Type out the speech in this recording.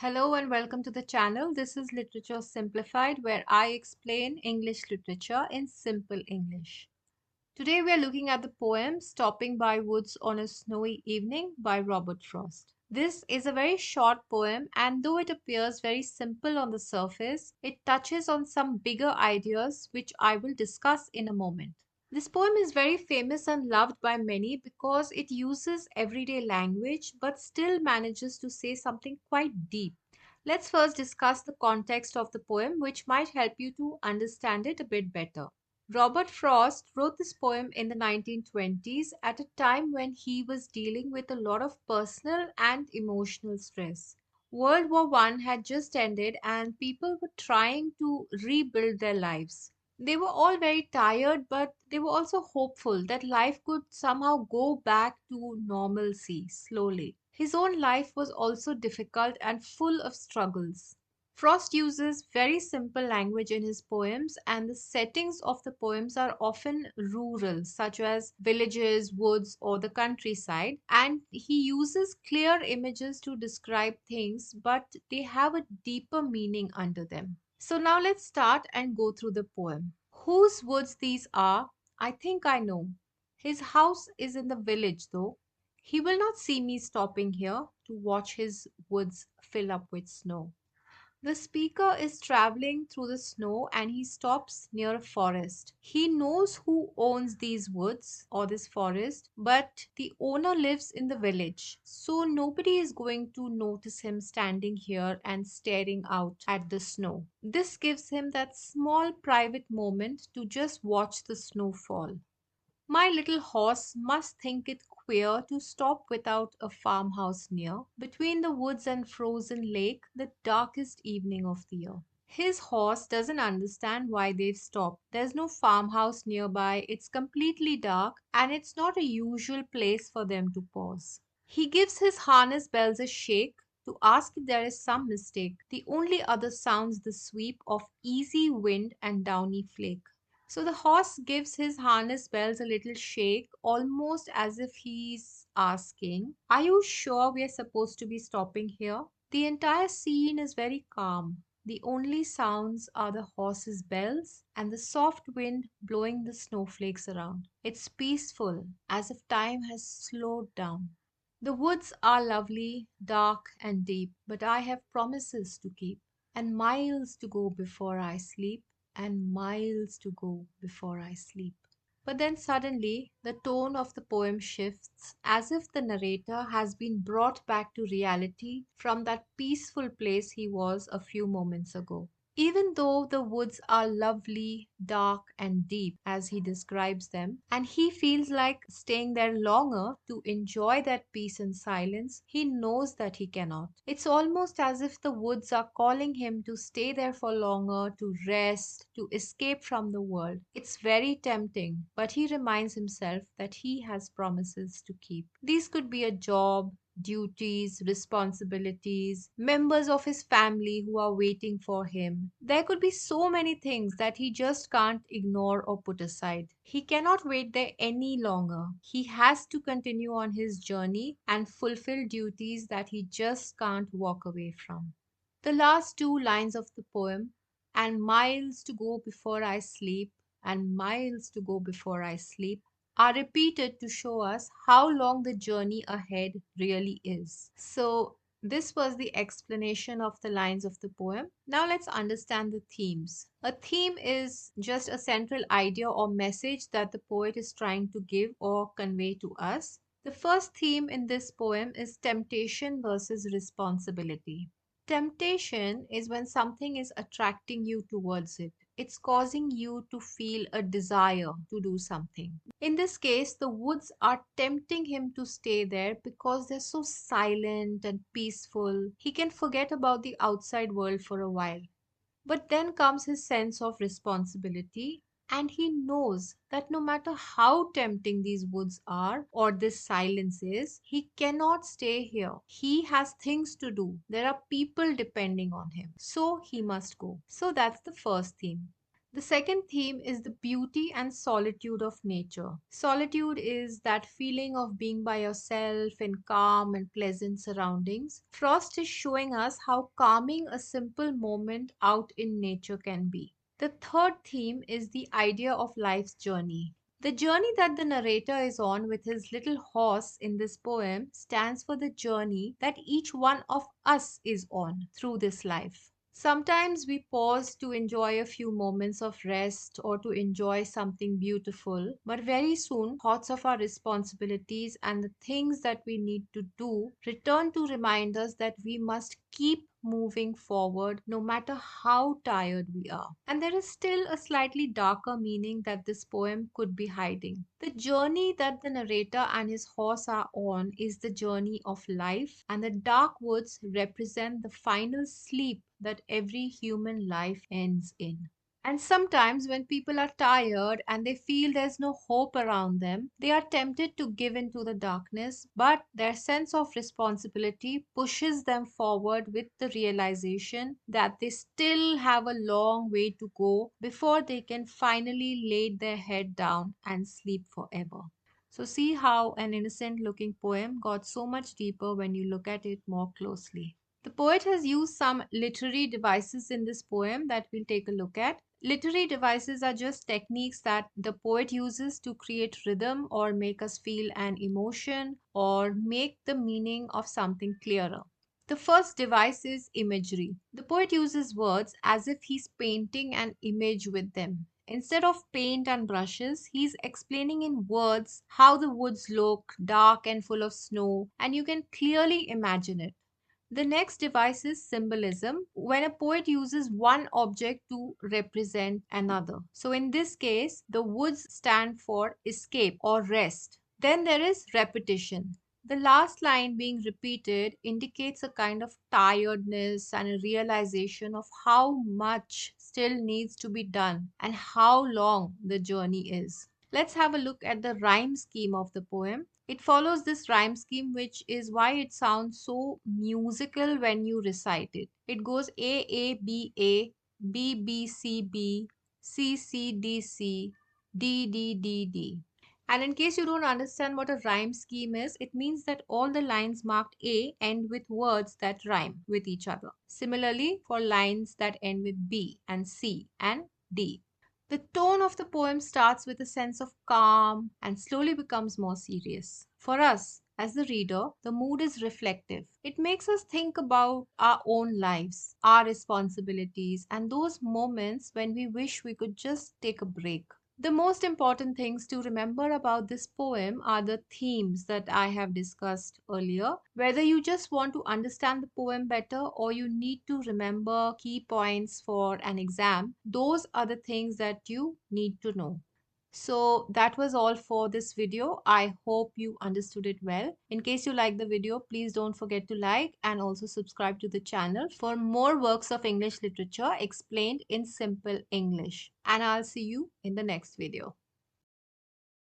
Hello and welcome to the channel. This is Literature Simplified, where I explain English literature in simple English. Today we are looking at the poem Stopping by Woods on a Snowy Evening by Robert Frost. This is a very short poem, and though it appears very simple on the surface, it touches on some bigger ideas which I will discuss in a moment. This poem is very famous and loved by many because it uses everyday language but still manages to say something quite deep. Let's first discuss the context of the poem, which might help you to understand it a bit better. Robert Frost wrote this poem in the 1920s at a time when he was dealing with a lot of personal and emotional stress. World War I had just ended and people were trying to rebuild their lives. They were all very tired, but they were also hopeful that life could somehow go back to normalcy slowly. His own life was also difficult and full of struggles. Frost uses very simple language in his poems, and the settings of the poems are often rural, such as villages, woods, or the countryside. And he uses clear images to describe things, but they have a deeper meaning under them. So now let's start and go through the poem. Whose woods these are, I think I know. His house is in the village, though. He will not see me stopping here to watch his woods fill up with snow. The speaker is traveling through the snow and he stops near a forest. He knows who owns these woods or this forest, but the owner lives in the village. So nobody is going to notice him standing here and staring out at the snow. This gives him that small private moment to just watch the snow fall. My little horse must think it queer to stop without a farmhouse near, between the woods and frozen lake, the darkest evening of the year. His horse doesn't understand why they've stopped. There's no farmhouse nearby, it's completely dark, and it's not a usual place for them to pause. He gives his harness bells a shake to ask if there is some mistake. The only other sounds the sweep of easy wind and downy flake. So the horse gives his harness bells a little shake, almost as if he's asking, are you sure we are supposed to be stopping here? The entire scene is very calm. The only sounds are the horse's bells and the soft wind blowing the snowflakes around. It's peaceful, as if time has slowed down. The woods are lovely, dark, and deep, but I have promises to keep, and miles to go before I sleep, and miles to go before I sleep. But then suddenly, the tone of the poem shifts as if the narrator has been brought back to reality from that peaceful place he was a few moments ago. Even though the woods are lovely, dark, and deep as he describes them, and he feels like staying there longer to enjoy that peace and silence, he knows that he cannot. It's almost as if the woods are calling him to stay there for longer, to rest, to escape from the world. It's very tempting, but he reminds himself that he has promises to keep. These could be a job, duties, responsibilities, members of his family who are waiting for him. There could be so many things that he just can't ignore or put aside. He cannot wait there any longer. He has to continue on his journey and fulfill duties that he just can't walk away from. The last two lines of the poem, and miles to go before I sleep, and miles to go before I sleep, are repeated to show us how long the journey ahead really is. So, this was the explanation of the lines of the poem. Now, let's understand the themes. A theme is just a central idea or message that the poet is trying to give or convey to us. The first theme in this poem is temptation versus responsibility. Temptation is when something is attracting you towards it. It's causing you to feel a desire to do something. In this case, the woods are tempting him to stay there because they're so silent and peaceful. He can forget about the outside world for a while. But then comes his sense of responsibility, and he knows that no matter how tempting these woods are or this silence is, he cannot stay here. He has things to do. There are people depending on him. So he must go. So that's the first theme. The second theme is the beauty and solitude of nature. Solitude is that feeling of being by yourself in calm and pleasant surroundings. Frost is showing us how calming a simple moment out in nature can be. The third theme is the idea of life's journey. The journey that the narrator is on with his little horse in this poem stands for the journey that each one of us is on through this life. Sometimes we pause to enjoy a few moments of rest or to enjoy something beautiful, but very soon thoughts of our responsibilities and the things that we need to do return to remind us that we must keep moving forward no matter how tired we are. And there is still a slightly darker meaning that this poem could be hiding. The journey that the narrator and his horse are on is the journey of life, and the dark woods represent the final sleep that every human life ends in. And sometimes, when people are tired and they feel there's no hope around them, they are tempted to give in to the darkness, but their sense of responsibility pushes them forward with the realization that they still have a long way to go before they can finally lay their head down and sleep forever. So, see how an innocent looking poem got so much deeper when you look at it more closely. The poet has used some literary devices in this poem that we'll take a look at. Literary devices are just techniques that the poet uses to create rhythm or make us feel an emotion or make the meaning of something clearer. The first device is imagery. The poet uses words as if he's painting an image with them. Instead of paint and brushes, he's explaining in words how the woods look, dark and full of snow, and you can clearly imagine it. The next device is symbolism, when a poet uses one object to represent another. So, in this case, the woods stand for escape or rest. Then there is repetition. The last line being repeated indicates a kind of tiredness and a realization of how much still needs to be done and how long the journey is. Let's have a look at the rhyme scheme of the poem. It follows this rhyme scheme, which is why it sounds so musical when you recite it. It goes A B A, B B C B, C C D C, D D D D. And in case you don't understand what a rhyme scheme is, it means that all the lines marked A end with words that rhyme with each other. Similarly, for lines that end with B and C and D. The tone of the poem starts with a sense of calm and slowly becomes more serious. For us, as the reader, the mood is reflective. It makes us think about our own lives, our responsibilities, and those moments when we wish we could just take a break. The most important things to remember about this poem are the themes that I have discussed earlier. Whether you just want to understand the poem better or you need to remember key points for an exam, those are the things that you need to know. So that was all for this video. I hope you understood it well. In case you like the video, please don't forget to like and also subscribe to the channel for more works of English literature explained in simple English. And I'll see you in the next video.